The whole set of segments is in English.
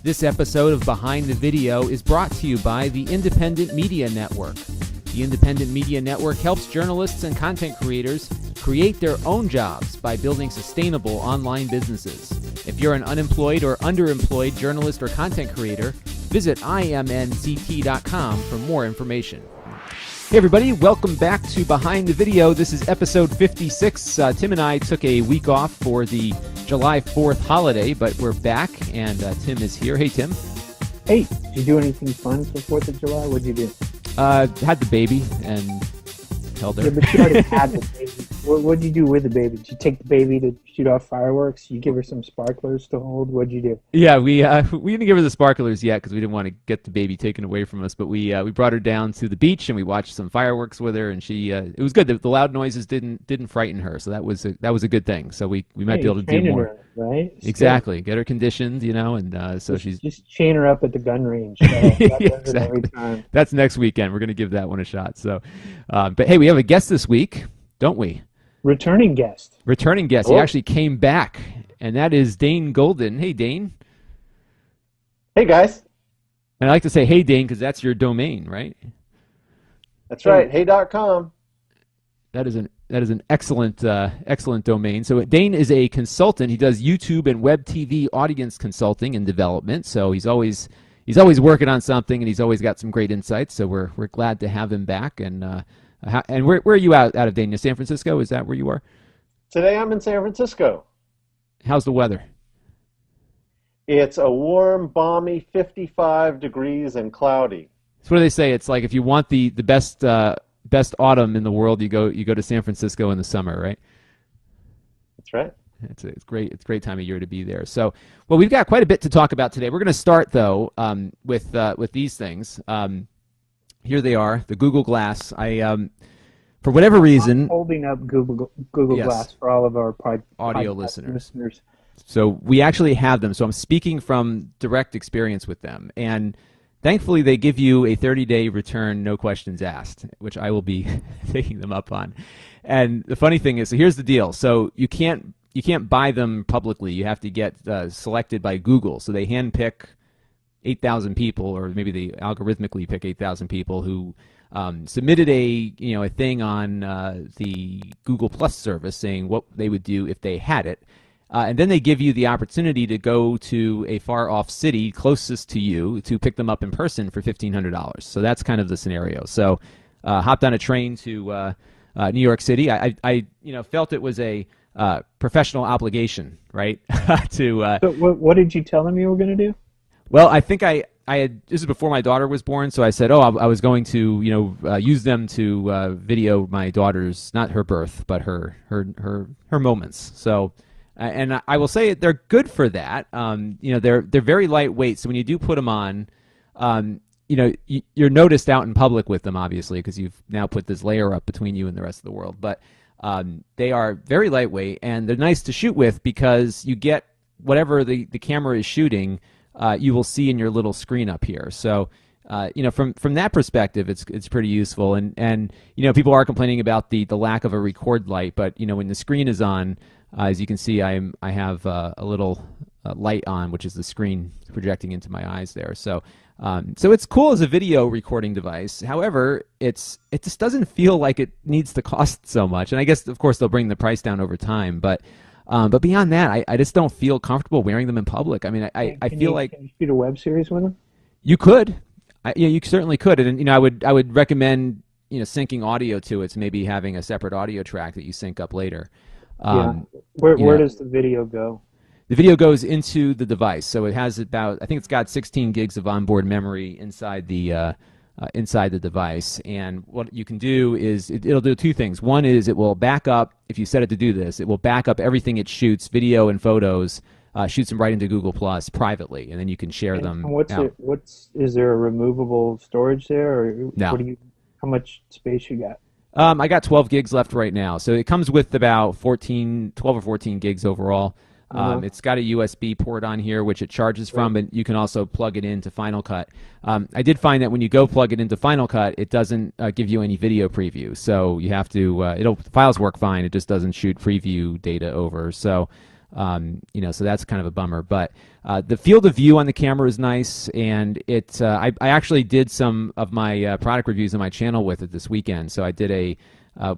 This episode of Behind the Video is brought to you by the Independent Media Network. The Independent Media Network helps journalists and content creators create their own jobs by building sustainable online businesses. If you're an unemployed or underemployed journalist or content creator, visit imnct.com for more information. Hey everybody, welcome back to Behind the Video. This is episode 56. Tim and I took a week off for the July 4th holiday, but we're back, and Tim is here. Hey, Tim. Hey, did you do anything fun for 4th of July? What'd you do? Had the baby and held her. Yeah, but you already had the baby. What'd you do with the baby? Did you take the baby to shoot off fireworks? You give her some sparklers to hold? What'd you do? Yeah, we didn't give her the sparklers yet because we didn't want to get the baby taken away from us. But we brought her down to the beach and we watched some fireworks with her, and she it was good. The loud noises didn't frighten her, so that was a good thing. So we might be able to do more. Her, right? Exactly, get her conditioned, and so she's just chain her up at the gun range. Exactly. Every time. That's next weekend. We're going to give that one a shot. So, but hey, we have a guest this week, don't we? Returning guest. He actually came back, and that is Dane Golden. Hey, Dane. Hey, guys. And I like to say hey, Dane, because that's your domain, right? That's right, hey.com. That is an excellent domain. So Dane is a consultant. He does YouTube and web TV audience consulting and development. So he's always working on something, and he's always got some great insights. So we're glad to have him back. And where are you out of Dane? San Francisco? Is that where you are? Today I'm in San Francisco. How's the weather? It's a warm, balmy 55 degrees and cloudy. So what do they say? It's like if you want the best autumn in the world, you go to San Francisco in the summer, right? That's right. It's great. It's a great time of year to be there. So, well, we've got quite a bit to talk about today. We're going to start though with these things. Here they are, the Google Glass. For whatever reason, I'm holding up Google yes, Glass for all of our audio listeners. So we actually have them. So I'm speaking from direct experience with them, and thankfully they give you a 30-day return, no questions asked, which I will be taking them up on. And the funny thing is, so here's the deal. So you can't buy them publicly. You have to get selected by Google. So they handpick 8,000 people, or maybe they algorithmically pick 8,000 people who submitted a thing on the Google Plus service saying what they would do if they had it, and then they give you the opportunity to go to a far off city closest to you to pick them up in person for $1,500. So that's kind of the scenario. So hopped on a train to New York City. I felt it was a professional obligation, right? So what did you tell them you were going to do? Well, I think I had, this is before my daughter was born, so I said, I was going to, use them to video my daughter's, not her birth, but her moments. So, and I will say they're good for that. They're very lightweight, so when you do put them on, you're noticed out in public with them, obviously, because you've now put this layer up between you and the rest of the world. But they are very lightweight, and they're nice to shoot with because you get whatever the camera is shooting, you will see in your little screen up here. So, from that perspective, it's pretty useful. And people are complaining about the lack of a record light, but when the screen is on, as you can see, I have a little light on, which is the screen projecting into my eyes there. So it's cool as a video recording device. However, it just doesn't feel like it needs to cost so much. And I guess, of course, they'll bring the price down over time, but beyond that, I just don't feel comfortable wearing them in public. I mean, I feel like... Can you shoot a web series with them? You could. You certainly could. And, I would recommend, syncing audio to it, so maybe having a separate audio track that you sync up later. Where does the video go? The video goes into the device. So it has I think it's got 16 gigs of onboard memory inside the device, and what you can do is it'll do two things. One is it will back up, if you set it to do this, it will back up everything it shoots, video and photos, shoots them right into Google Plus privately, and then you can share them. Is there a removable storage there, or no? How much space you got? I got 12 gigs left right now, so it comes with about 12 or 14 gigs overall. It's got a USB port on here, which it charges from, but you can also plug it into Final Cut. I did find that when you go plug it into Final Cut, it doesn't give you any video preview. So you have to, the files work fine, it just doesn't shoot preview data over. So So that's kind of a bummer. But the field of view on the camera is nice, and I actually did some of my product reviews on my channel with it this weekend. So I did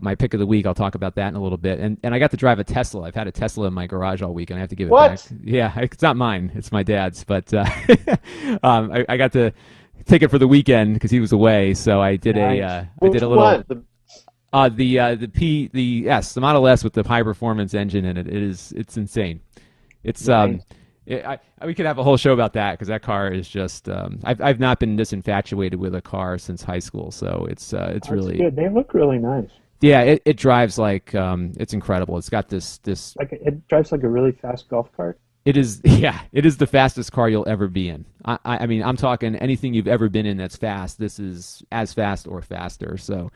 my pick of the week. I'll talk about that in a little bit. And I got to drive a Tesla. I've had a Tesla in my garage all week, and I have to give it back. Yeah, it's not mine. It's my dad's. But I got to take it for the weekend because he was away. So I did I did a little. What? The Model S with the high performance engine in it. It's insane. It's Nice. we could have a whole show about that because that car is just I've not been this infatuated with a car since high school. So it's That's really good. They look really nice. yeah, it drives like it's incredible. It's got this Like it drives like a really fast golf cart. it is it is the fastest car you'll ever be in. I mean I'm talking anything you've ever been in that's fast. This is as fast or faster. So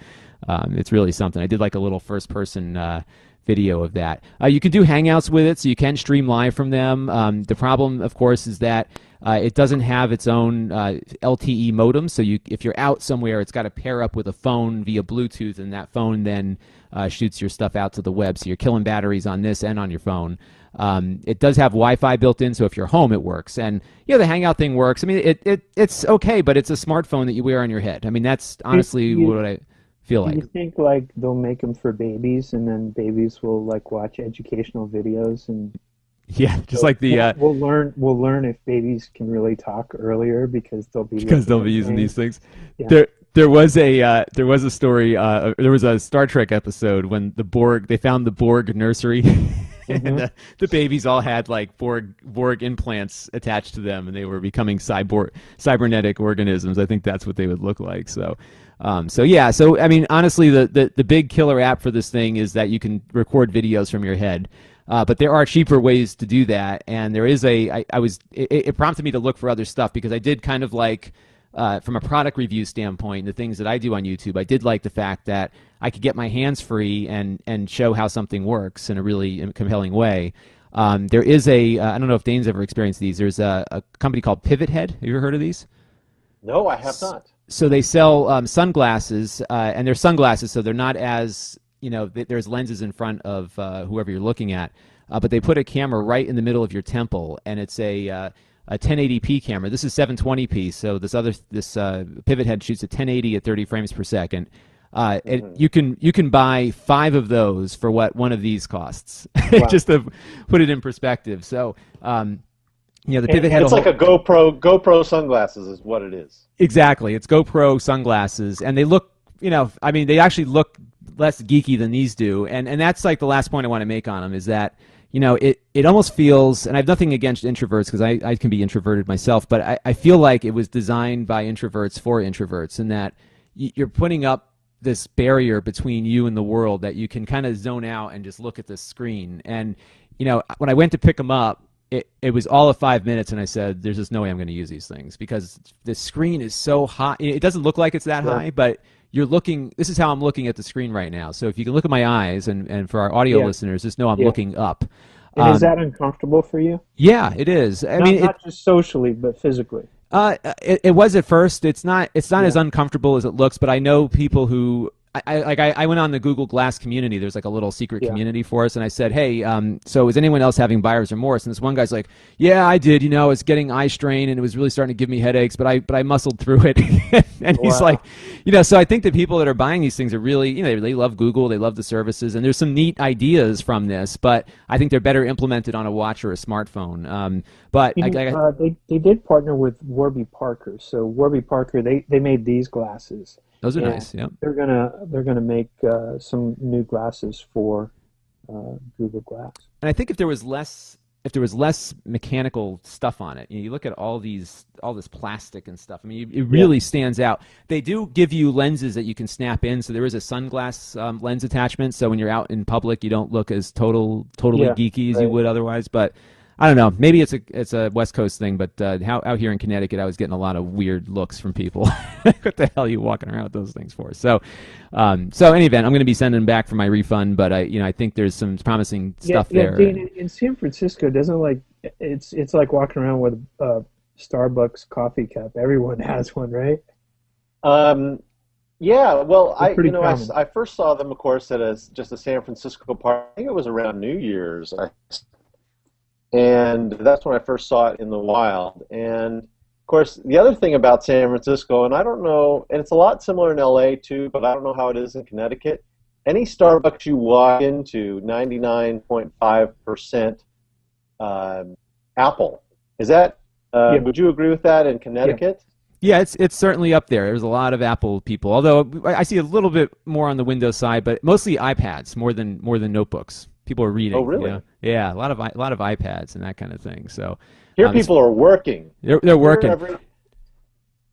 it's really something. I did like a little first person video of that. You can do Hangouts with it, so you can stream live from them. The problem, of course, is that it doesn't have its own LTE modem. So if you're out somewhere, it's got to pair up with a phone via Bluetooth, and that phone then shoots your stuff out to the web. So you're killing batteries on this and on your phone. It does have Wi-Fi built in, so if you're home, it works. And the Hangout thing works. I mean, it's okay, but it's a smartphone that you wear on your head. I mean, that's honestly what I feel Do like. you think like they'll make them for babies, and then babies will like watch educational videos, and Yeah, just like the we'll learn if babies can really talk earlier because they'll be using these things. Yeah. There was a story. There was a Star Trek episode when they found the Borg nursery, and the babies all had like Borg implants attached to them, and they were becoming cybernetic organisms. I think that's what they would look like. So yeah. So I mean, honestly, the big killer app for this thing is that you can record videos from your head. But there are cheaper ways to do that, and there is it prompted me to look for other stuff because I did kind of like, from a product review standpoint, the things that I do on YouTube, I did like the fact that I could get my hands free and show how something works in a really compelling way. There is I don't know if Dane's ever experienced these. There's a company called Pivot Head. Have you ever heard of these? No, I have not. So they sell sunglasses, and they're sunglasses, so they're not as there's lenses in front of whoever you're looking at, but they put a camera right in the middle of your temple, and it's a 1080p camera. This is 720p, so this Pivot Head shoots at 1080 at 30 frames per second. You can buy 5 of those for what one of these costs, Wow. just to put it in perspective. So the Pivot Head. It's like a GoPro sunglasses is what it is. Exactly, it's GoPro sunglasses, and they look. They actually look less geeky than these do, and that's like the last point I want to make on them is that it almost feels, and I have nothing against introverts because I can be introverted myself, but I feel like it was designed by introverts for introverts, in that you're putting up this barrier between you and the world that you can kind of zone out and just look at the screen. And when I went to pick them up, it was all of 5 minutes, and I said, there's just no way I'm going to use these things because the screen is so high. It doesn't look like it's that high, but this is how I'm looking at the screen right now. So if you can look at my eyes, and for our audio listeners, just know I'm looking up. And is that uncomfortable for you? Yeah, it is. I mean, not just socially, but physically. It was at first. It's not as uncomfortable as it looks, but I know people who I went on the Google Glass community. There's like a little secret community for us, and I said, hey, so is anyone else having buyer's remorse? And this one guy's like, yeah, I did. I was getting eye strain, and it was really starting to give me headaches, but I muscled through it. And he's like, so I think the people that are buying these things are really, they love Google, they love the services, and there's some neat ideas from this, but I think they're better implemented on a watch or a smartphone. But they did partner with Warby Parker. So Warby Parker, they made these glasses. Those are nice. Yeah, they're gonna make some new glasses for Google Glass. And I think if there was less mechanical stuff on it, you look at all this plastic and stuff. I mean, it really stands out. They do give you lenses that you can snap in, so there is a sunglass lens attachment. So when you're out in public, you don't look as totally geeky as you would otherwise. But I don't know. Maybe it's a West Coast thing, but out here in Connecticut, I was getting a lot of weird looks from people. What the hell are you walking around with those things for? So in any event, I'm going to be sending them back for my refund, but I think there's some promising stuff there. Dane, in San Francisco, it's like walking around with a Starbucks coffee cup. Everyone has one, right? Yeah. Well, I first saw them, of course, at just a San Francisco party. I think it was around New Year's. and that's when I first saw it in the wild. And of course, the other thing about San Francisco, and I don't know, and it's a lot similar in LA too, but I don't know how it is in Connecticut. Any Starbucks you walk into, 99.5% Apple. Is that? Yeah. Would you agree with that in Connecticut? Yeah, it's certainly up there. There's a lot of Apple people, although I see a little bit more on the Windows side, but mostly iPads more than notebooks. People are reading. Oh, really? You know? Yeah, a lot of iPads and that kind of thing. So here, people are working. They're working.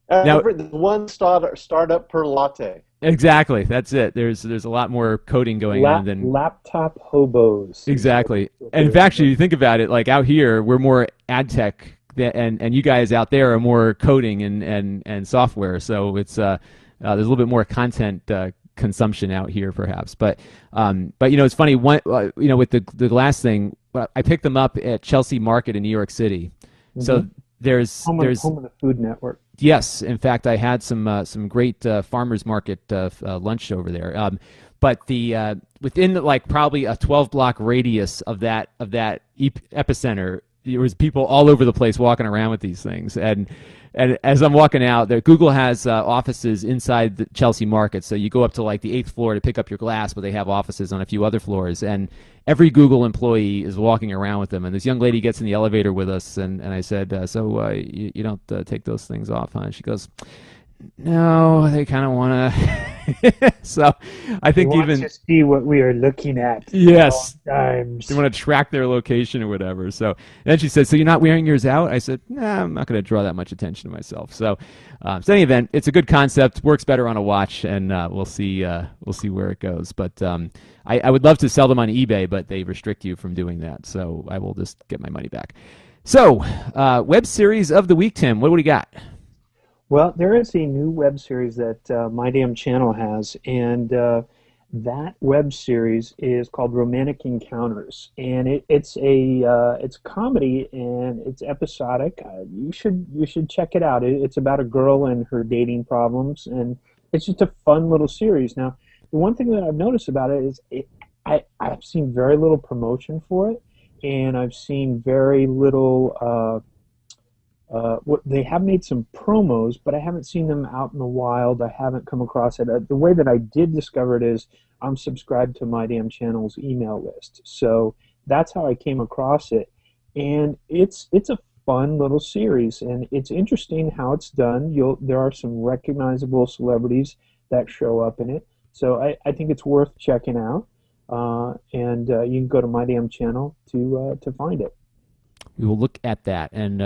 Every one startup per latte. Exactly, that's it. There's a lot more coding going on than laptop hobos. Exactly. And in fact, if you think about it, like out here, we're more ad tech, and you guys out there are more coding and software. So it's there's a little bit more content consumption out here, perhaps. But it's funny. With the glass thing, I picked them up at Chelsea Market in New York City. Mm-hmm. So there's home of the Food Network. Yes, in fact, I had some great farmers market lunch over there. But within like probably a 12-block radius of that epicenter, there was people all over the place walking around with these things. And as I'm walking out, Google has offices inside the Chelsea Market. So you go up to like the 8th floor to pick up your glass, but they have offices on a few other floors. And every Google employee is walking around with them. And this young lady gets in the elevator with us, and I said, so you don't take those things off, huh? And she goes, no, they kind of want to. So I think they want to see what we are looking at. Yes. Times. They want to track their location or whatever. So then she said, so you're not wearing yours out? I said, nah, I'm not going to draw that much attention to myself. So in any event, it's a good concept. Works better on a watch, and we'll see where it goes. But I would love to sell them on eBay, but they restrict you from doing that. So I will just get my money back. So web series of the week, Tim. What do we got? Well, there is a new web series that My Damn Channel has, and that web series is called Romantic Encounters, and it's comedy and it's episodic. You should check it out. It's about a girl and her dating problems, and it's just a fun little series. Now, the one thing that I've noticed about it is I've seen very little promotion for it, and I've seen very little. They have made some promos, but I haven't seen them out in the wild. I haven't come across it. The way that I did discover it is I'm subscribed to My Damn Channel's email list. So that's how I came across it. And it's a fun little series, and it's interesting how it's done. There are some recognizable celebrities that show up in it. So I think it's worth checking out. And you can go to My Damn Channel to find it. We will look at that. And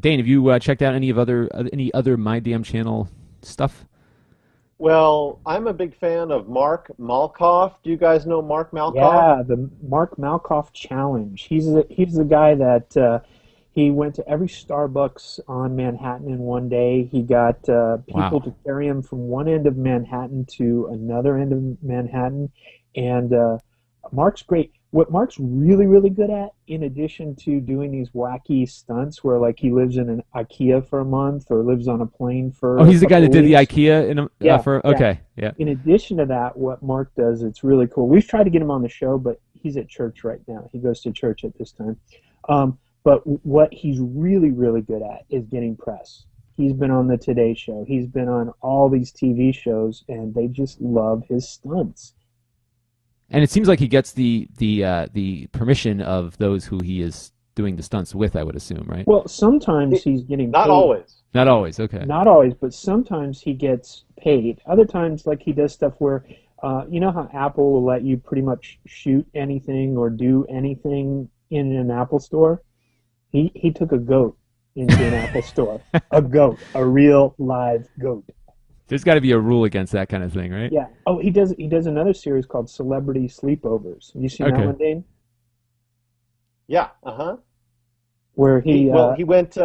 Dane, have you checked out any other My Damn Channel stuff? Well, I'm a big fan of Mark Malkoff. Do you guys know Mark Malkoff? Yeah, the Mark Malkoff Challenge. He's the guy that he went to every Starbucks on Manhattan in one day. He got people to carry him from one end of Manhattan to another end of Manhattan. And Mark's great. What Mark's really, really good at, in addition to doing these wacky stunts where, like, he lives in an IKEA for a month or lives on a plane for he's the guy that did the IKEA okay. Yeah. In addition to that, what Mark does, it's really cool. We've tried to get him on the show, but he's at church right now. He goes to church at this time. But what he's really, really good at is getting press. He's been on the Today Show. He's been on all these TV shows, and they just love his stunts. And it seems like he gets the permission of those who he is doing the stunts with, I would assume, right? Well, sometimes he's getting not paid. always. Not always, okay. Not always, but sometimes he gets paid. Other times, like, he does stuff where, you know how Apple will let you pretty much shoot anything or do anything in an Apple store? He took a goat into an Apple store. A goat, a real live goat. There's got to be a rule against that kind of thing, right? Yeah. Oh, he does another series called Celebrity Sleepovers. Have you seen that one, Dane? Yeah. Uh-huh. Where he went.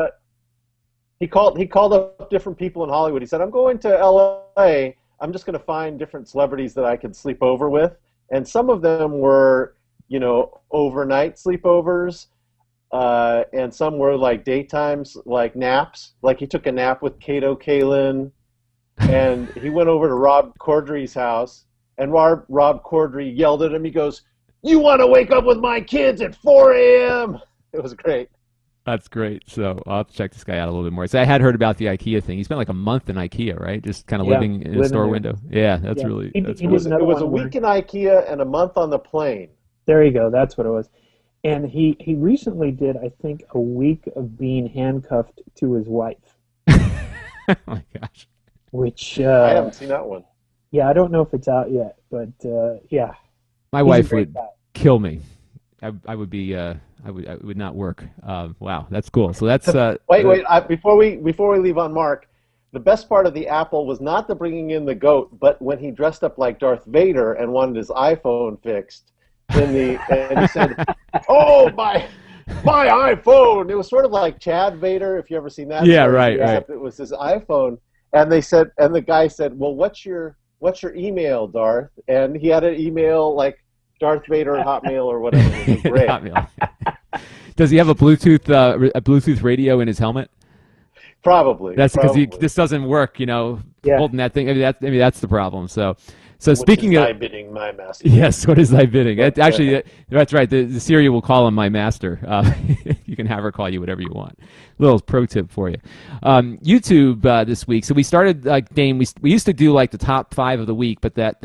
He called up different people in Hollywood. He said, "I'm going to L.A. I'm just going to find different celebrities that I could sleep over with." And some of them were, overnight sleepovers, and some were like daytimes, like naps. Like he took a nap with Kato Kalin. And he went over to Rob Corddry's house, and Rob Corddry yelled at him. He goes, "You want to wake up with my kids at 4 a.m.?" It was great. That's great. So I'll have to check this guy out a little bit more. So I had heard about the IKEA thing. He spent like a month in IKEA, right? Just kind of living in a store window. Yeah, that's Yeah. really. He That's did really. It was a week in IKEA and a month on the plane. There you go. That's what it was. And he recently did, I think, a week of being handcuffed to his wife, Oh my gosh. which, I haven't seen that one. yeah, I don't know if it's out yet, but yeah, My he's a wife great would guy. kill me. I would be. It would not work. Wow, that's cool. So that's. Wait. Before we leave on Mark, the best part of the Apple was not the bringing in the goat, but when he dressed up like Darth Vader and wanted his iPhone fixed. And he said, "Oh my iPhone!" It was sort of like Chad Vader, if you ever seen that. Yeah, story, right. Except it was his iPhone, and the guy said, "Well, what's your email, Darth?" And he had an email like Darth Vader Hotmail or whatever. It was great. Hotmail. Does he have a Bluetooth radio in his helmet? Probably. That's because this doesn't work. Yeah. Holding that thing. Maybe that's the problem. So speaking of thy bidding, my master. Yes, what is thy bidding? Actually, that's right. The Siri will call him my master. You can have her call you whatever you want. Little pro tip for you. YouTube this week. So we started Dane. We used to do like the top 5 of the week, but that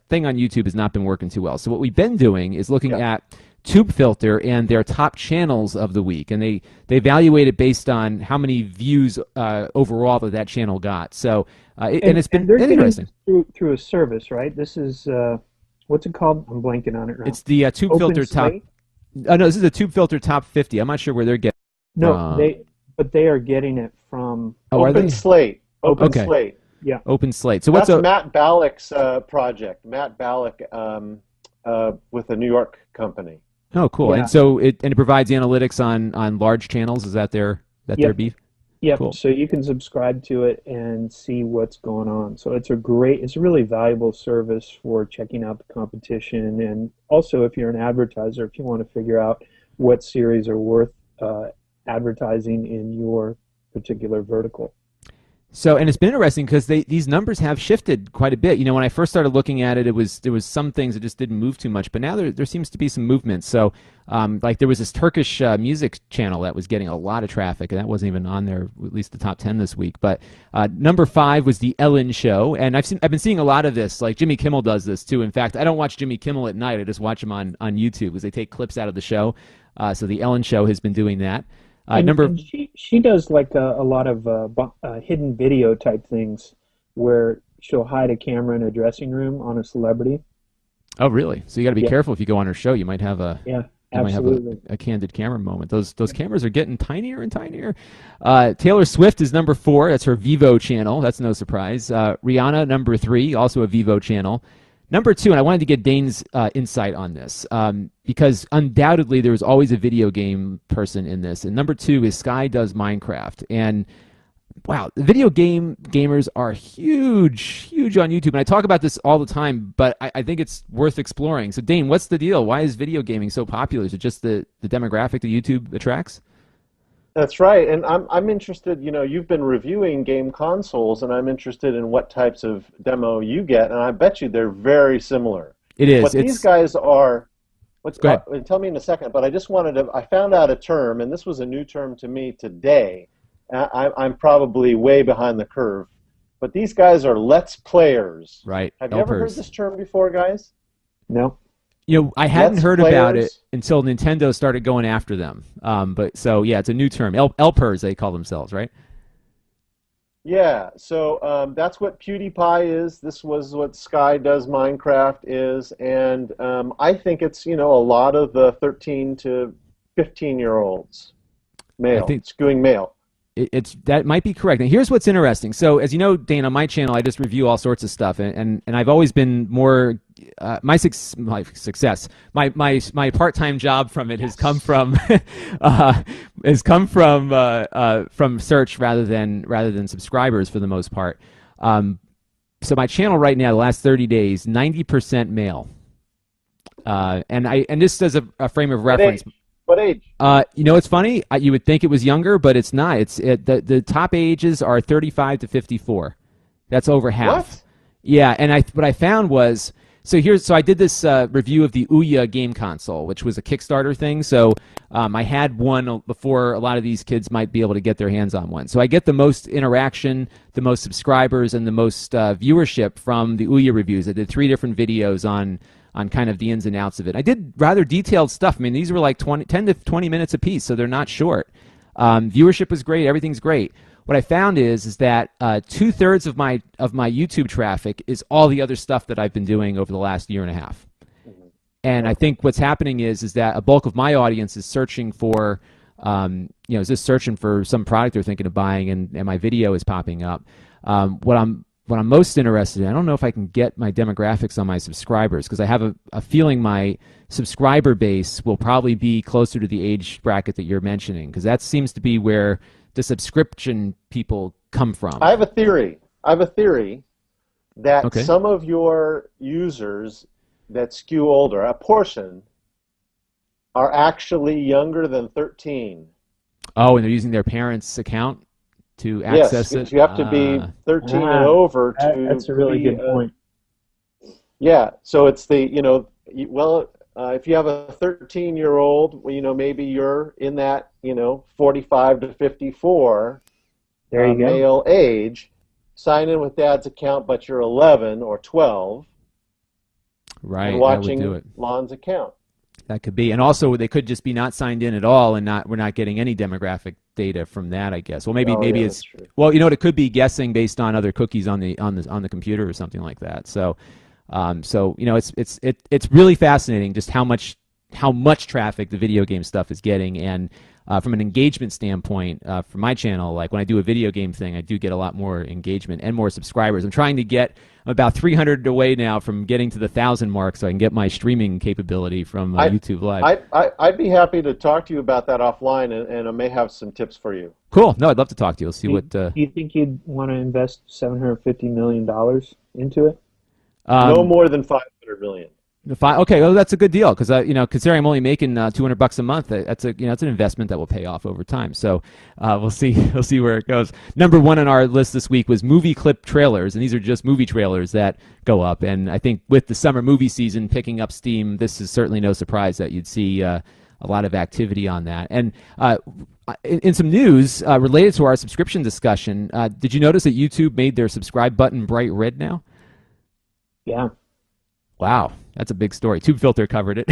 thing on YouTube has not been working too well. So what we've been doing is looking at TubeFilter and their top channels of the week, and they evaluate it based on how many views overall that channel got. So it's been interesting through a service, right? This is what's it called? I'm blanking on it now. It's the TubeFilter top. No, this is the TubeFilter top 50. I'm not sure where they're getting. No, they are getting it from Open Slate. Open Okay. Slate. Yeah. Open Slate. So That's what's Matt Ballack's project. Matt Ballack with a New York company. Oh, cool. Yeah. And so it provides analytics on large channels. Is that their beef? Yeah, Cool. so you can subscribe to it and see what's going on. So it's a really valuable service for checking out the competition, and also if you're an advertiser, if you want to figure out what series are worth advertising in your particular vertical. So, and it's been interesting because these numbers have shifted quite a bit. When I first started looking at it, there was some things that just didn't move too much, but now there seems to be some movement. So, like there was this Turkish music channel that was getting a lot of traffic, and that wasn't even on there, at least the top 10 this week. But number 5 was the Ellen Show, and I've been seeing a lot of this. Like Jimmy Kimmel does this too. In fact, I don't watch Jimmy Kimmel at night; I just watch him on YouTube because they take clips out of the show. So the Ellen Show has been doing that. And she does like a lot of hidden video type things where she'll hide a camera in a dressing room on a celebrity. Oh, really? So you got to be careful if you go on her show. You might have absolutely. a candid camera moment. Those cameras are getting tinier and tinier. Taylor Swift is number 4. That's her Vivo channel. That's no surprise. Rihanna, number 3, also a Vivo channel. Number 2, and I wanted to get Dane's insight on this, because undoubtedly there was always a video game person in this. And number 2 is Sky Does Minecraft. And wow, the video game gamers are huge on YouTube. And I talk about this all the time, but I think it's worth exploring. So Dane, what's the deal? Why is video gaming so popular? Is it just the demographic that YouTube attracts? That's right, and I'm interested. You've been reviewing game consoles, and I'm interested in what types of demo you get, and I bet you they're very similar. It is. What these guys are. Go ahead. Tell me in a second, but I just wanted to. I found out a term, and this was a new term to me today. I'm probably way behind the curve, but these guys are Let's Players. Right. Have you ever heard this term before, guys? No. I hadn't heard about it Players. until Nintendo started going after them. But so yeah, it's a new term. LPers they call themselves, right? Yeah. So that's what PewDiePie is. This was what Sky Does Minecraft is, and I think it's a lot of the 13 to 15-year-olds, male, skewing male. That might be correct. And here's what's interesting. So as you know, Dane, on my channel, I just review all sorts of stuff, and I've always been more my part-time job from it has come from from search rather than subscribers for the most part. So my channel right now, the last 30 days, 90% male, and this is a frame of reference. What age? It's funny. You would think it was younger, but it's not. The top ages are 35 to 54. That's over half. What? Yeah, and what I found was So I did this review of the Ouya game console, which was a Kickstarter thing. So I had one before a lot of these kids might be able to get their hands on one. So I get the most interaction, the most subscribers, and the most viewership from the Ouya reviews. I did 3 different videos on kind of the ins and outs of it. I did rather detailed stuff. I mean, these were like 10 to 20 minutes a piece, so they're not short. Viewership was great. Everything's great. What I found is that 2/3 of my YouTube traffic is all the other stuff that I've been doing over the last year and a half. And I think what's happening is that a bulk of my audience is searching for, is just searching for some product they're thinking of buying, and my video is popping up. What I'm most interested in, I don't know if I can get my demographics on my subscribers, because I have a feeling my subscriber base will probably be closer to the age bracket that you're mentioning, because that seems to be where the subscription people come from. I have a theory that some of your users that skew older, a portion, are actually younger than 13. Oh, and they're using their parents' account to access it? Yes, you have to be 13 and over to. That's a really good point. Yeah, so it's the, if you have a 13-year-old, maybe you're in that, 45 to 54 male age, sign in with dad's account, but you're 11 or 12, right, and watching that would do it. Lon's account. That could be, and also they could just be not signed in at all, and we're not getting any demographic data from that, I guess. Well, maybe it's it could be guessing based on other cookies on the computer or something like that. So it's really fascinating just how much traffic the video game stuff is getting, and from an engagement standpoint, for my channel, like when I do a video game thing, I do get a lot more engagement and more subscribers. I'm trying to get about 300 away now from getting to the 1,000 mark, so I can get my streaming capability from YouTube Live. I'd be happy to talk to you about that offline, and I may have some tips for you. Cool. No, I'd love to talk to you. Let's see what. Do you think you'd want to invest $750 million into it? No more than $500 million. Okay, well, that's a good deal, because considering I'm only making $200 a month, that's an investment that will pay off over time. So we'll see where it goes. Number 1 on our list this week was movie clip trailers, and these are just movie trailers that go up. And I think with the summer movie season picking up steam, this is certainly no surprise that you'd see a lot of activity on that. And in some news related to our subscription discussion, did you notice that YouTube made their subscribe button bright red now? Yeah. Wow, that's a big story. TubeFilter covered it.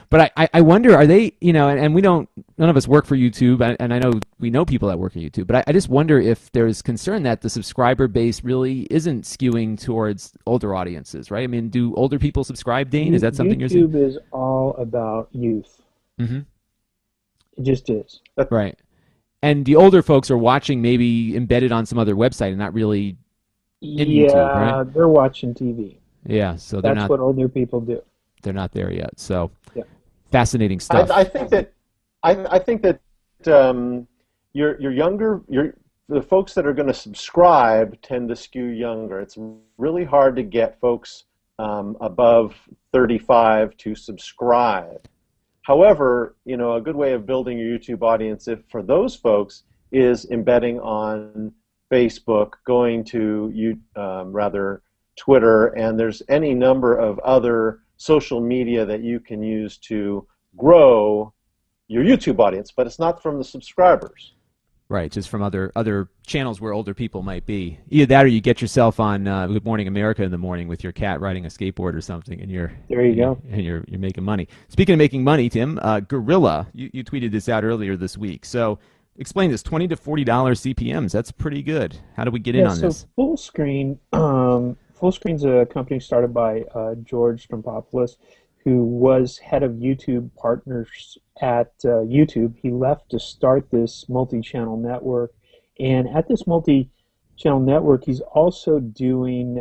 But I wonder, are they, and none of us work for YouTube, and I know we know people that work at YouTube, but I just wonder if there's concern that the subscriber base really isn't skewing towards older audiences, right? I mean, do older people subscribe, Dane? Is that something you're seeing? YouTube is all about youth. Mm-hmm. It just is. Right. And the older folks are watching maybe embedded on some other website and not really in YouTube, right? They're watching TV. Yeah, so that's what older people do. They're not there yet. So fascinating stuff. I think that your younger, the folks that are going to subscribe tend to skew younger. It's really hard to get folks above 35 to subscribe. However, a good way of building your YouTube audience for those folks is embedding on Facebook, going to Twitter, and there's any number of other social media that you can use to grow your YouTube audience, but it's not from the subscribers. Right, just from other channels where older people might be. Either that, or you get yourself on Good Morning America in the morning with your cat riding a skateboard or something, and you're making money. Speaking of making money, Tim, Gorilla, you tweeted this out earlier this week. So explain this: $20 to $40 CPMs. That's pretty good. How do we get in on this? Fullscreen. Fullscreen's a company started by George Strompopoulos, who was head of YouTube partners at YouTube. He left to start this multi-channel network, and at this multi-channel network, he's also doing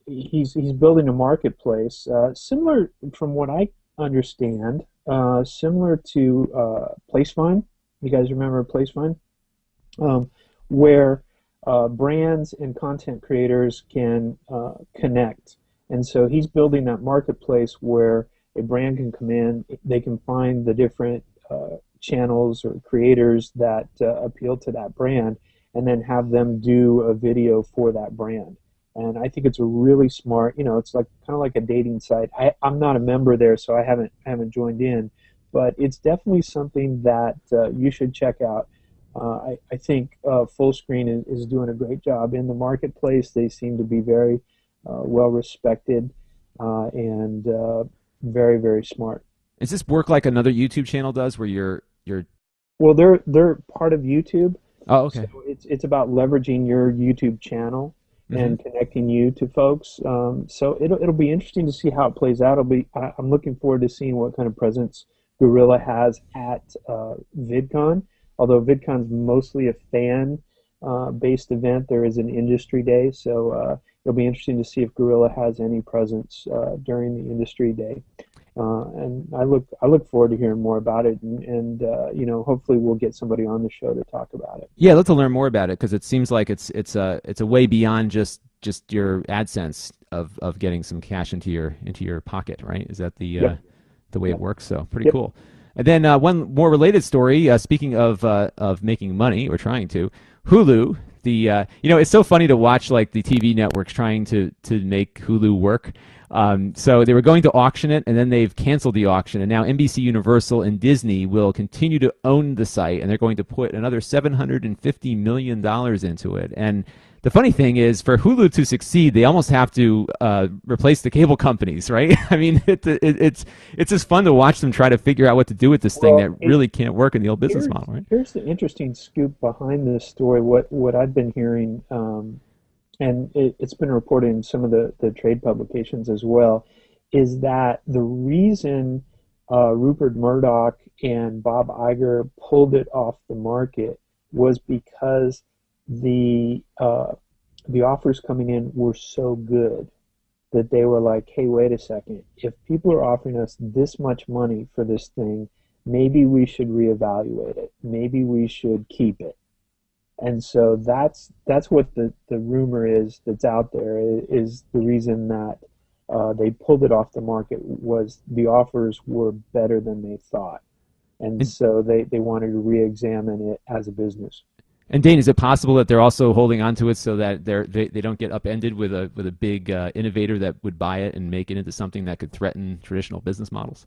he's building a marketplace similar, from what I understand, similar to Placefine. You guys remember Placefine? Where brands and content creators can connect. And so he's building that marketplace where a brand can come in, they can find the different channels or creators that appeal to that brand, and then have them do a video for that brand. And I think it's a really smart, it's like kind of like a dating site. I'm not a member there, so I haven't joined in, but it's definitely something that you should check out. I think Fullscreen is doing a great job in the marketplace. They seem to be very well respected and very, very smart. Does this work like another YouTube channel does, where you're? Well, they're part of YouTube. Oh, okay. So it's about leveraging your YouTube channel and connecting you to folks. So it'll be interesting to see how it plays out. I'm looking forward to seeing what kind of presence Gorilla has at VidCon. Although VidCon's mostly a fan based event, there is an industry day, so it'll be interesting to see if Gorilla has any presence during the industry day. And I look forward to hearing more about it, and hopefully we'll get somebody on the show to talk about it. Yeah, I'd love to learn more about it, because it seems like it's a way beyond just your AdSense of getting some cash into your pocket, right? Is that the way it works? So pretty cool. And then one more related story. Speaking of making money, or trying to, Hulu. It's so funny to watch like the TV networks trying to make Hulu work. So they were going to auction it, and then they've canceled the auction, and now NBC Universal and Disney will continue to own the site, and they're going to put another $750 million into it. And the funny thing is, for Hulu to succeed, they almost have to replace the cable companies, right? I mean, it's just fun to watch them try to figure out what to do with this thing that really can't work in the old business model, right? Here's the interesting scoop behind this story. What I've been hearing, and it's been reported in some of the trade publications as well, is that the reason Rupert Murdoch and Bob Iger pulled it off the market was because the offers coming in were so good that they were like, hey, wait a second, if people are offering us this much money for this thing, maybe we should reevaluate it. Maybe we should keep it. And so that's what the rumor is that's out there, is the reason that they pulled it off the market was the offers were better than they thought. And so they wanted to re-examine it as a business. And Dane, is it possible that they're also holding on to it so that they don't get upended with a big innovator that would buy it and make it into something that could threaten traditional business models?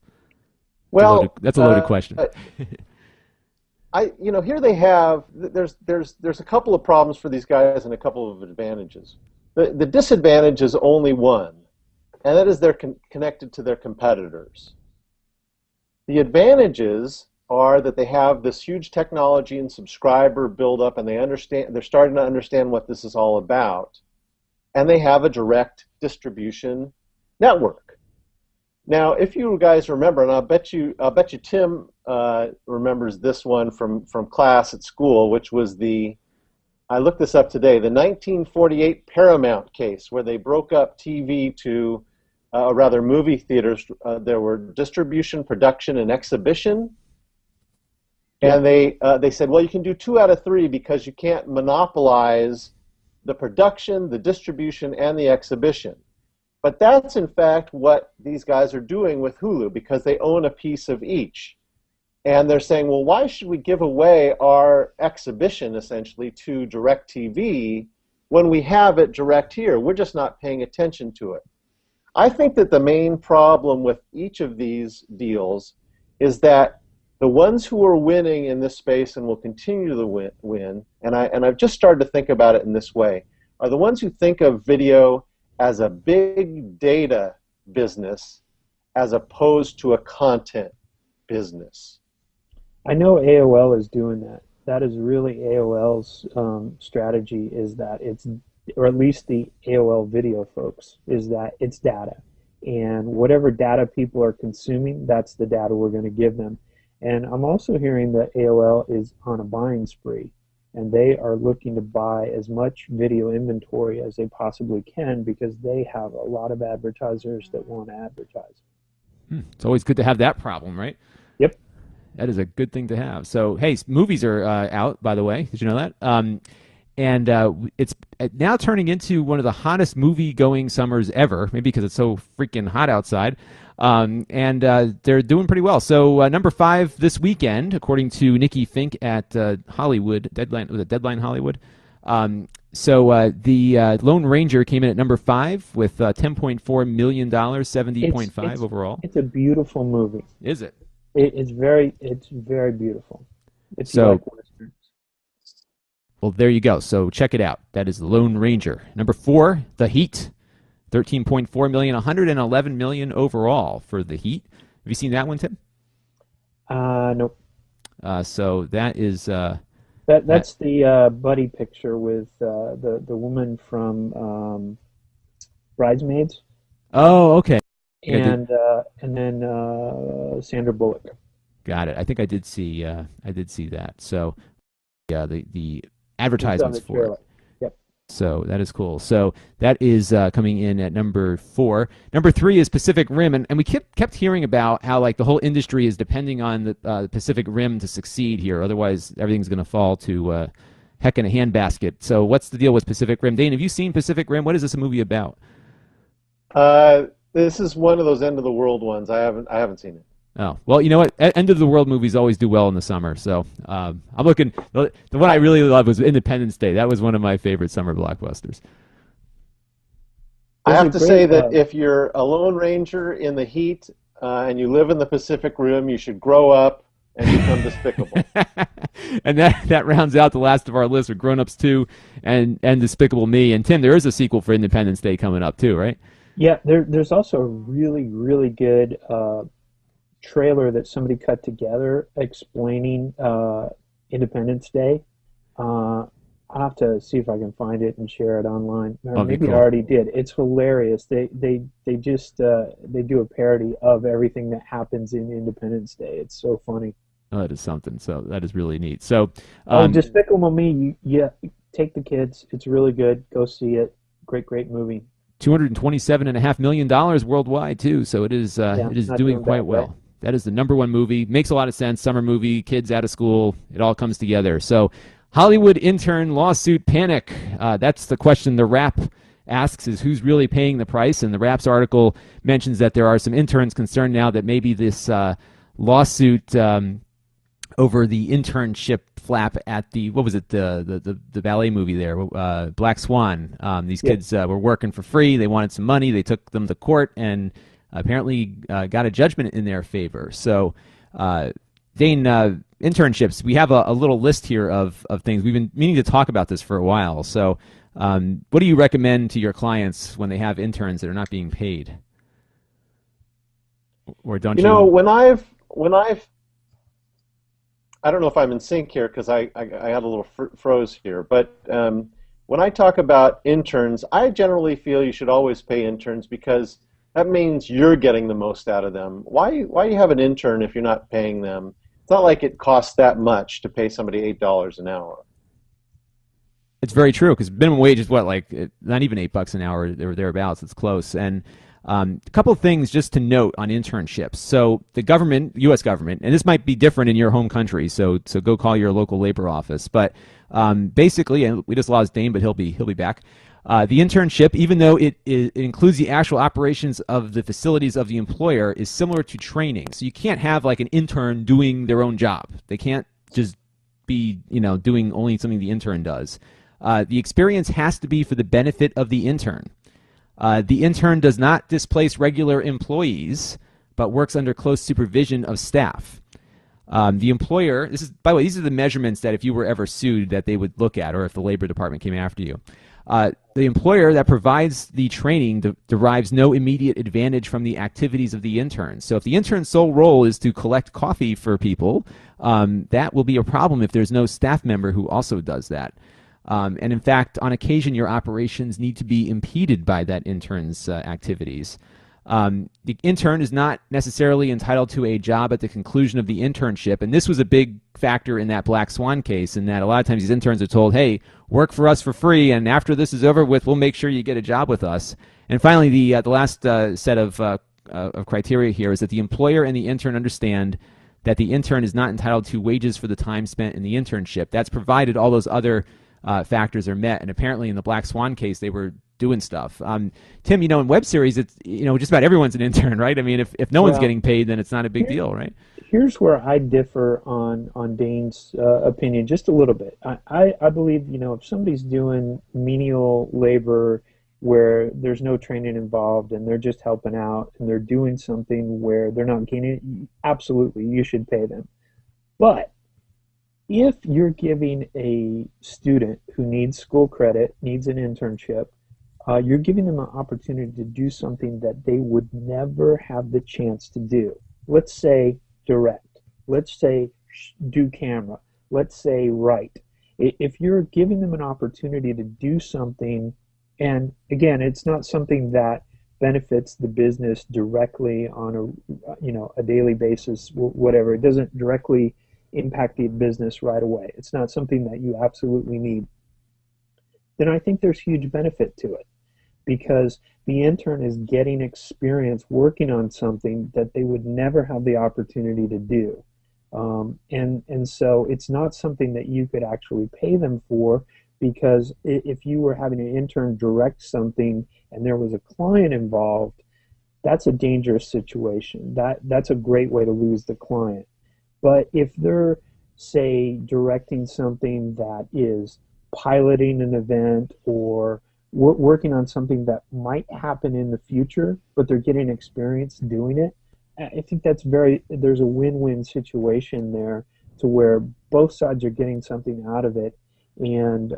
Well, that's a loaded question. Here they have, there's a couple of problems for these guys and a couple of advantages. The disadvantage is only one, and that is they're connected to their competitors. The advantages are that they have this huge technology and subscriber buildup, and they're starting to understand what this is all about, and they have a direct distribution network. Now, if you guys remember, and I'll bet you Tim remembers this one from class at school, which was I looked this up today, the 1948 Paramount case, where they broke up TV to, rather movie theaters. There were distribution, production, and exhibition. And they said, well, you can do 2 out of 3 because you can't monopolize the production, the distribution, and the exhibition. But that's, in fact, what these guys are doing with Hulu, because they own a piece of each. And they're saying, well, why should we give away our exhibition, essentially, to DirecTV when we have it direct here? We're just not paying attention to it. I think that the main problem with each of these deals is that the ones who are winning in this space and will continue to win, and I've just started to think about it in this way, are the ones who think of video as a big data business as opposed to a content business. I know AOL is doing that. That is really AOL's strategy, is that or at least the AOL video folks, is that it's data. And whatever data people are consuming, that's the data we're going to give them. And I'm also hearing that AOL is on a buying spree, and they are looking to buy as much video inventory as they possibly can because they have a lot of advertisers that want to advertise. It's always good to have that problem, right? Yep. That is a good thing to have. So, hey, movies are out, by the way. Did you know that? And it's now turning into one of the hottest movie-going summers ever, maybe because it's so freaking hot outside. And they're doing pretty well. So number 5 this weekend, according to Nikki Fink at Hollywood, Deadline Hollywood, The Lone Ranger came in at number 5 with $10.4 million, 70.5 overall. It's a beautiful movie. Is it? It's very beautiful. If you So, like westerns. well, there you go. So check it out. That is The Lone Ranger. Number 4, The Heat, 13.4 million, 111 million overall for The Heat. Have you seen that one, Tim? Nope. So that is that's the buddy picture with the woman from Bridesmaids. Oh, okay. And then Sandra Bullock. Got it. I think I did see that. So yeah, the advertisements for it. Yep. So that is cool. So that is coming in at number 4. Number 3 is Pacific Rim, and we kept hearing about how like the whole industry is depending on the Pacific Rim to succeed here. Otherwise, everything's going to fall to heck in a handbasket. So what's the deal with Pacific Rim? Dane, have you seen Pacific Rim? What is this a movie about? This is one of those end of the world ones. I haven't seen it. Oh, well, you know what? End of the world movies always do well in the summer. So I'm looking. The one I really loved was Independence Day. That was one of my favorite summer blockbusters. I have to say that if you're a Lone Ranger in the heat and you live in the Pacific Rim, you should grow up and become despicable. And that rounds out the last of our list with Grown Ups 2 and Despicable Me. And Tim, there is a sequel for Independence Day coming up too, right? Yeah, there's also a really, really good trailer that somebody cut together explaining Independence Day. I'll have to see if I can find it and share it online. Or maybe cool. I already did. It's hilarious. They just they do a parody of everything that happens in Independence Day. It's so funny. Oh, that is something. So that is really neat. So Despicable Me, take the kids. It's really good. Go see it. Great movie. $227.5 million worldwide too. So it is doing quite well. Right? That is the number 1 movie. Makes a lot of sense. Summer movie, kids out of school. It all comes together. So Hollywood intern lawsuit panic. That's the question the Wrap asks, is who's really paying the price? And the Wrap's article mentions that there are some interns concerned now that maybe this lawsuit over the internship flap at the, what was it, the ballet movie there, Black Swan. These kids were working for free. They wanted some money. They took them to court and apparently got a judgment in their favor. So, Dane, internships, we have a little list here of things. We've been meaning to talk about this for a while. So what do you recommend to your clients when they have interns that are not being paid? Or don't you? You know, when I've I don't know if I'm in sync here because I had a little froze here, but when I talk about interns, I generally feel you should always pay interns because that means you're getting the most out of them. Why you have an intern if you're not paying them? It's not like it costs that much to pay somebody $8 an hour. It's very true because minimum wage is what, like not even $8 an hour or thereabouts. It's close. And a couple of things just to note on internships. So the government, U.S. government, and this might be different in your home country. So go call your local labor office. But basically, and we just lost Dane, but he'll be back. The internship, even though it includes the actual operations of the facilities of the employer, is similar to training. So you can't have like an intern doing their own job. They can't just be doing only something the intern does. The experience has to be for the benefit of the intern. The intern does not displace regular employees, but works under close supervision of staff. The employer, by the way, these are the measurements that if you were ever sued that they would look at, or if the Labor Department came after you. The employer that provides the training derives no immediate advantage from the activities of the intern. So if the intern's sole role is to collect coffee for people, that will be a problem if there's no staff member who also does that. And in fact, on occasion, your operations need to be impeded by that intern's activities. The intern is not necessarily entitled to a job at the conclusion of the internship, and this was a big factor in that Black Swan case, in that a lot of times these interns are told, hey, work for us for free, and after this is over with, we'll make sure you get a job with us. And finally, the last set of criteria here is that the employer and the intern understand that the intern is not entitled to wages for the time spent in the internship. That's provided all those other factors are met, and apparently in the Black Swan case, they were doing stuff. Tim, in web series, it's just about everyone's an intern, right? I mean, if no one's getting paid, then it's not a big deal, right? Here's where I differ on Dane's opinion just a little bit. I believe, if somebody's doing menial labor where there's no training involved and they're just helping out and they're doing something where they're not gaining, absolutely, you should pay them. But if you're giving a student who needs school credit, needs an internship, you're giving them an opportunity to do something that they would never have the chance to do. Let's say direct. Let's say do camera. Let's say write. If you're giving them an opportunity to do something, and again, it's not something that benefits the business directly on a daily basis, whatever. It doesn't directly impact the business right away. It's not something that you absolutely need. Then I think there's huge benefit to it, because the intern is getting experience working on something that they would never have the opportunity to do. And so it's not something that you could actually pay them for, because if you were having an intern direct something and there was a client involved, that's a dangerous situation. That's a great way to lose the client. But if they're, say, directing something that is piloting an event or working on something that might happen in the future, but they're getting experience doing it, I think there's a win-win situation there, to where both sides are getting something out of it, and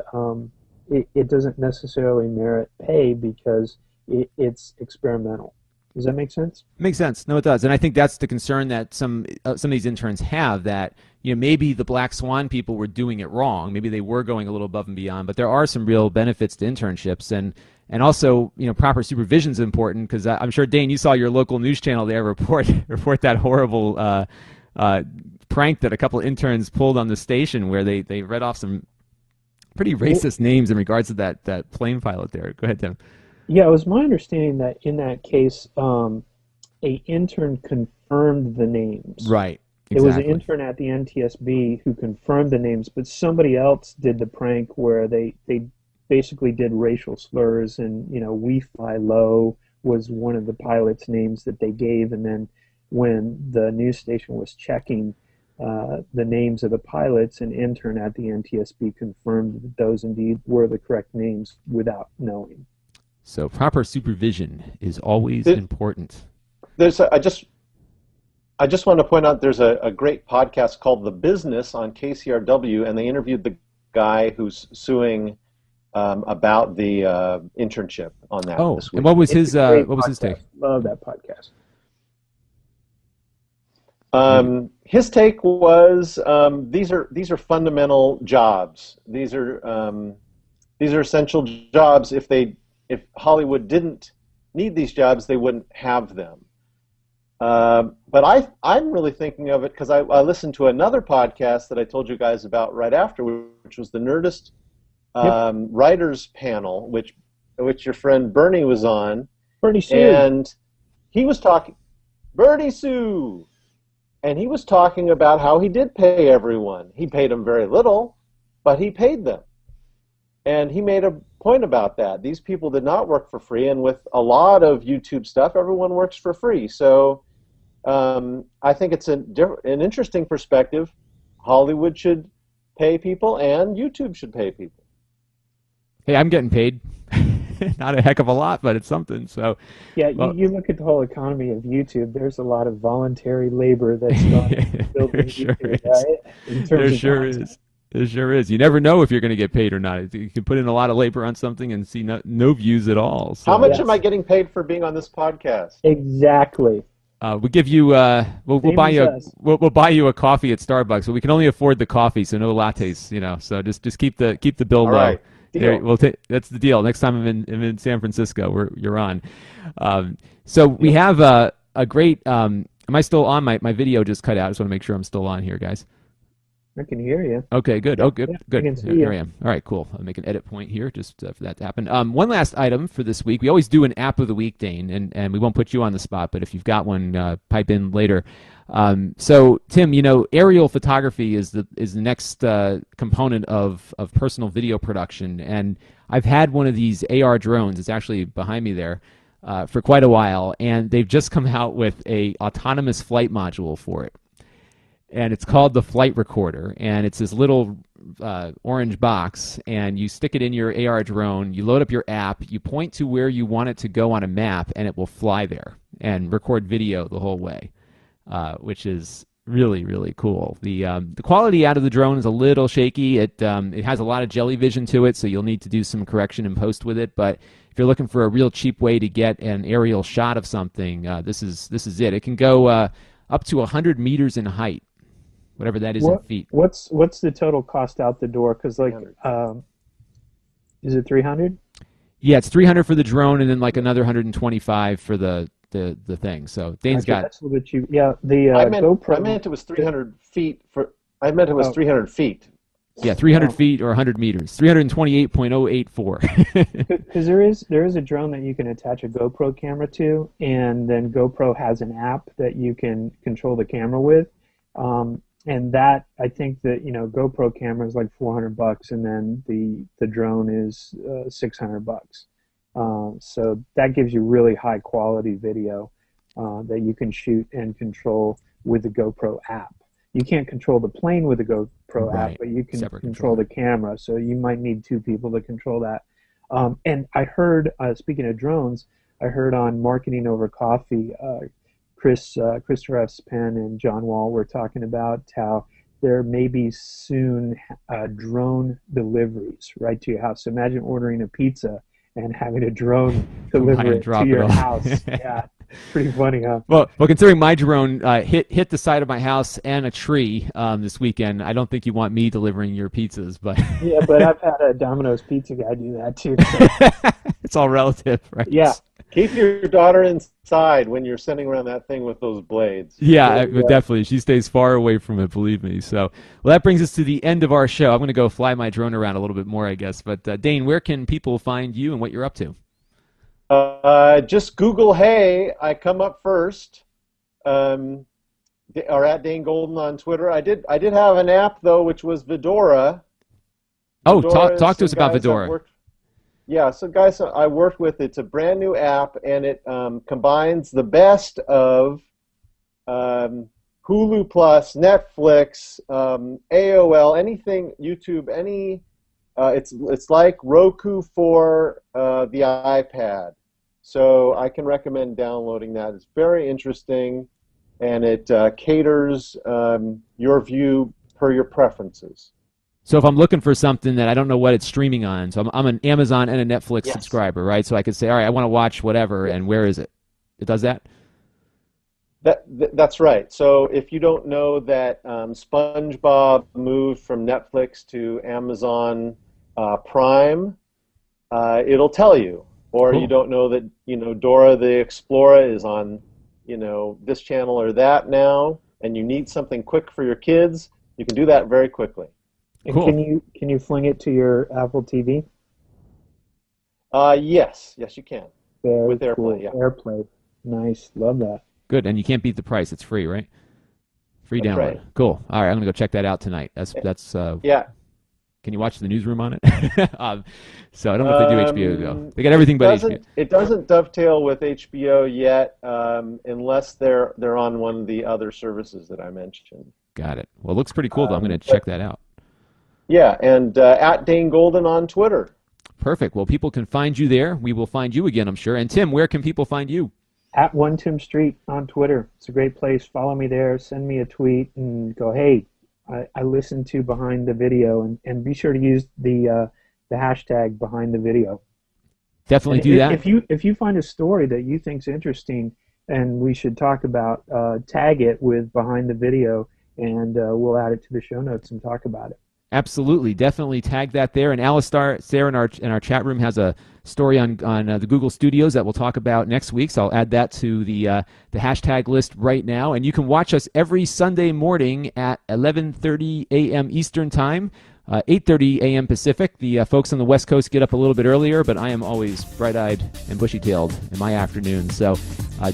it doesn't necessarily merit pay because it's experimental. Does that make sense? Makes sense. No, it does. And I think that's the concern that some of these interns have, that maybe the Black Swan people were doing it wrong. Maybe they were going a little above and beyond, but there are some real benefits to internships, and also proper supervision is important, because I'm sure, Dane, you saw your local news channel there report that horrible prank that a couple of interns pulled on the station, where they read off some pretty racist names in regards to that plane pilot there. Go ahead, Tim. Yeah, it was my understanding that in that case, a intern confirmed the names. Right. Exactly. It was an intern at the NTSB who confirmed the names, but somebody else did the prank where they basically did racial slurs, and "We Fly Low" was one of the pilots' names that they gave, and then when the news station was checking the names of the pilots, an intern at the NTSB confirmed that those indeed were the correct names without knowing. So proper supervision is always important. I just want to point out there's a great podcast called The Business on KCRW, and they interviewed the guy who's suing about the internship on that this week. And what was his take? Love that podcast. His take was these are fundamental jobs. These are essential jobs. If Hollywood didn't need these jobs, they wouldn't have them. But I'm really thinking of it because I listened to another podcast that I told you guys about right after, which was the Nerdist Writers Panel, which your friend Bernie was on. Bernie Sue. And he was talking, Bernie Sue, and he was talking about how he did pay everyone. He paid them very little, but he paid them. And he made a point about that. These people did not work for free, and with a lot of YouTube stuff, everyone works for free. So I think it's an interesting perspective. Hollywood should pay people, and YouTube should pay people. Hey, I'm getting paid. Not a heck of a lot, but it's something. So yeah, you look at the whole economy of YouTube. There's a lot of voluntary labor that's gone building YouTube, right? There sure is. It sure is. You never know if you're going to get paid or not. You can put in a lot of labor on something and see no views at all. So. How much am I getting paid for being on this podcast? Exactly. We give you we'll buy you a coffee at Starbucks, but we can only afford the coffee, so no lattes. So just keep the bill low. Right. That's the deal. Next time I'm in San Francisco, you're on. So we have a great. Am I still on? My video just cut out. I just want to make sure I'm still on here, guys. I can hear you. Okay, good. Oh, good, Yeah, I good. can see Here you. I am. All right, cool. I'll make an edit point here just for that to happen. One last item for this week. We always do an app of the week, Dane, and we won't put you on the spot, but if you've got one, pipe in later. So, Tim, aerial photography is the next component of personal video production, and I've had one of these AR drones. It's actually behind me there. For quite a while, and they've just come out with a autonomous flight module for it. And it's called the Flight Recorder, and it's this little orange box, and you stick it in your AR drone, you load up your app, you point to where you want it to go on a map, and it will fly there and record video the whole way, which is really, really cool. The quality out of the drone is a little shaky. It has a lot of jelly vision to it, so you'll need to do some correction in post with it, but if you're looking for a real cheap way to get an aerial shot of something, this is it. It can go up to 100 meters in height, whatever that is in feet. What's the total cost out the door? Because is it 300? Yeah, it's 300 for the drone, and then like another 125 for the thing. So Dane's got. That's a little bit cheap. Yeah, the GoPro. I meant it was 300 feet for. I meant it was 300 feet. Yeah, 300 feet or 100 meters. 328.084. Because there is a drone that you can attach a GoPro camera to, and then GoPro has an app that you can control the camera with. And that, I think that, GoPro camera is like $400, and then the drone is $600. So that gives you really high quality video that you can shoot and control with the GoPro app. You can't control the plane with the GoPro app, but you can control the camera. So you might need two people to control that. And I heard, speaking of drones, I heard on Marketing Over Coffee, Christopher F. Penn and John Wall were talking about how there may be soon drone deliveries right to your house. So imagine ordering a pizza and having a drone deliver it to your house. Yeah, pretty funny, huh? Well, considering my drone hit the side of my house and a tree this weekend, I don't think you want me delivering your pizzas, but yeah, but I've had a Domino's pizza guy do that too. So. It's all relative, right? Yeah. Keep your daughter inside when you're sending around that thing with those blades. Yeah, definitely. She stays far away from it, believe me. So, well, that brings us to the end of our show. I'm going to go fly my drone around a little bit more, I guess. But, Dane, where can people find you and what you're up to? Just Google Hey. I come up first. Or at Dane Golden on Twitter. I did have an app, though, which was Vidora. Oh, talk to us about Vidora. Yeah, so guys I worked with, it's a brand new app, and it combines the best of Hulu Plus, Netflix, AOL, anything, YouTube, it's like Roku for the iPad. So I can recommend downloading that. It's very interesting, and it caters your view per your preferences. So if I'm looking for something that I don't know what it's streaming on, so I'm an Amazon and a Netflix subscriber, right? So I could say, all right, I want to watch whatever, and where is it? It does that? That's right. So if you don't know that SpongeBob moved from Netflix to Amazon Prime, it'll tell you. Or cool. You don't know that Dora the Explorer is on this channel or that now, and you need something quick for your kids, you can do that very quickly. And cool. Can you fling it to your Apple TV? Yes, you can. With AirPlay, cool. yeah. AirPlay, nice, love that. Good, and you can't beat the price. It's free, right? Free download. Right. Cool. All right, I'm gonna go check that out tonight. That's yeah. Can you watch the newsroom on it? So I don't know if they do HBO though. They got everything but HBO. It doesn't dovetail with HBO yet, unless they're on one of the other services that I mentioned. Got it. Well, it looks pretty cool though. I'm gonna check that out. Yeah, and at Dane Golden on Twitter. Perfect. Well, people can find you there. We will find you again, I'm sure. And Tim, where can people find you? At 1 Tim Street on Twitter. It's a great place. Follow me there. Send me a tweet and go, hey, I listened to Behind the Video, and be sure to use the hashtag Behind the Video. Definitely do that. If you find a story that you think's interesting and we should talk about, tag it with Behind the Video, and we'll add it to the show notes and talk about it. Absolutely, definitely tag that there. And Alistair, Sarah in our chat room has a story on the Google Studios that we'll talk about next week. So I'll add that to the hashtag list right now. And you can watch us every Sunday morning at 11:30 a.m. Eastern Time. 8:30 a.m. Pacific. The folks on the West Coast get up a little bit earlier, but I am always bright-eyed and bushy-tailed in my afternoon. So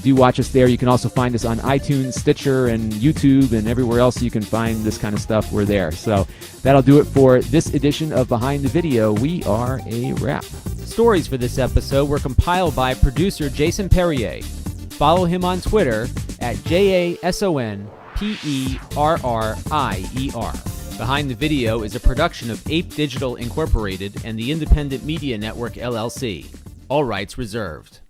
do watch us there. You can also find us on iTunes, Stitcher, and YouTube, and everywhere else you can find this kind of stuff. We're there. So that'll do it for this edition of Behind the Video. We are a wrap. Stories for this episode were compiled by producer Jason Perrier. Follow him on Twitter at JASONPERRIER. Behind the Video is a production of Ape Digital Incorporated and the Independent Media Network, LLC. All rights reserved.